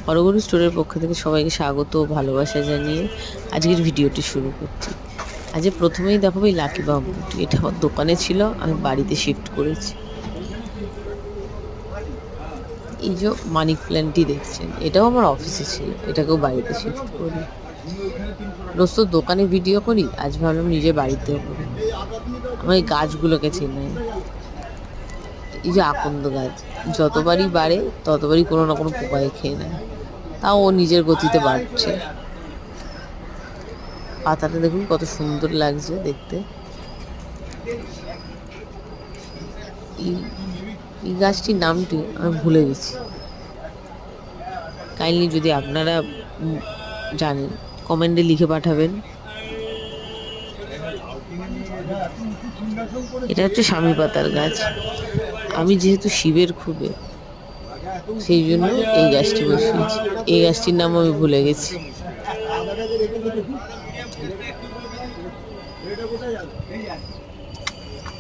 হরগৌরী স্টোরের পক্ষ থেকে সবাইকে স্বাগত ও ভালোবাসা জানিয়ে আজকের ভিডিওটি শুরু করছি। আজ প্রথমেই দেখাবো এই লাকি বাম্বুটি। এটা আমার দোকানে ছিল, আমি বাড়িতে শিফট করেছি। এই যে মানি প্ল্যান্টটি দেখছেন, এটাও আমার অফিসে ছিল, এটাকেও বাড়িতে শিফট করি। রোজ তো দোকানে ভিডিও করি, আজ ভাবলাম নিজে বাড়িতেও করি। আমার এই গাছগুলোকে চেনাই। এই যে আকন্দ গাছ, যতবারই বাড়ে ততবারই কোনো না কোনো পোকায় খেয়ে নেয়, তাও ও নিজের গতিতে বাড়ছে। পাতাটা দেখুন কত সুন্দর লাগছে দেখতে। এই গাছটির নামটি আমি ভুলে গেছি, কাইন্ডলি যদি আপনারা জানেন কমেন্টে লিখে পাঠাবেন। এটা হচ্ছে স্বামী পাতার গাছ। আমি যেহেতু শিবের খুবে, সেই জন্য এই গাছটি বসিয়েছি। এই গাছটির নাম আমি ভুলে গেছি।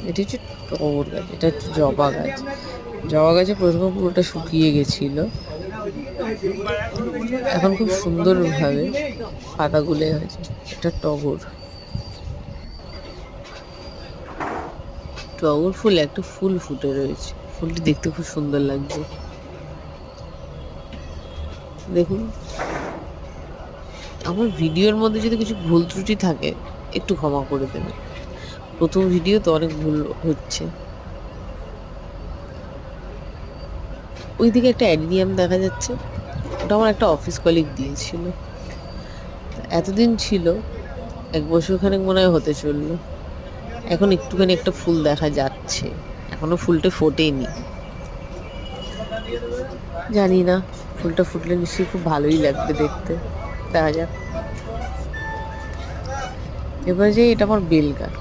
এটি হচ্ছে টগর গাছ, এটা হচ্ছে জবা গাছ। জবা গাছে প্রথমে পুরোটা শুকিয়ে গেছিল, এখন খুব সুন্দরভাবে পাতাগুলো হয়েছে। এটা টগর। টগর ফুল একটা ফুল ফুটে রয়েছে, ফুলটি দেখতে খুব সুন্দর লাগছে। দেখুন, আমার ভিডিওর মধ্যে যদি কিছু ভুল ত্রুটি থাকে একটু ক্ষমা করে দেবেন। প্রথম ভিডিও তো অনেক ভুল হচ্ছে। ওইদিকে একটা অ্যাডিনিয়াম দেখা যাচ্ছে, ওটা আমার একটা অফিস কলিগ দিয়েছিল। এতদিন ছিল, 1 বছরখানেক মনে হয় হতে চললো। এখন একটুখানি একটা ফুল দেখা যাচ্ছে, এখনো ফুলটা ফোটেনি। জানি না, ফুলটা ফুটলে নিশ্চয়ই খুব ভালোই লাগবে দেখতে, দেখা যাক। এবার যে এটা আমার বেল গাছ।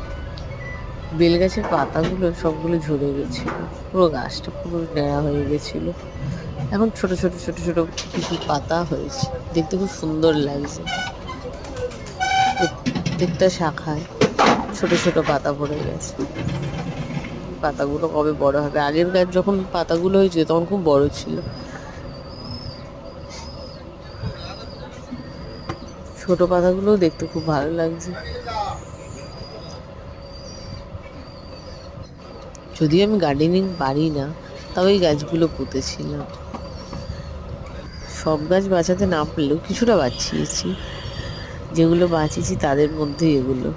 বেল গাছের পাতাগুলো সবগুলো ঝরে গেছিল, পুরো গাছটা পুরো ন্যাড়া হয়ে গেছিল। এখন ছোট ছোট ছোট ছোট কিছু পাতা হয়েছে, দেখতে খুব সুন্দর লাগছে। প্রত্যেকটা শাখায় ছোট ছোট পাতা পড়ে গেছে। পাতাগুলো কবে বড় হবে? আগের গাছ যখন পাতাগুলো হয়েছে তখন খুব বড় ছিল। ছোট পাতাগুলোও দেখতে খুব ভালো লাগছে। যদিও আমি গার্ডেনিং পারি না, তবে এই গাছগুলো পুঁতেছিলাম। সব গাছ বাঁচাতে না পারলেও কিছুটা বাঁচিয়েছি। যেগুলো বাঁচিয়েছি তাদের মধ্যে এগুলো।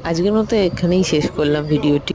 আজকের মতো এখানেই শেষ করলাম ভিডিওটি।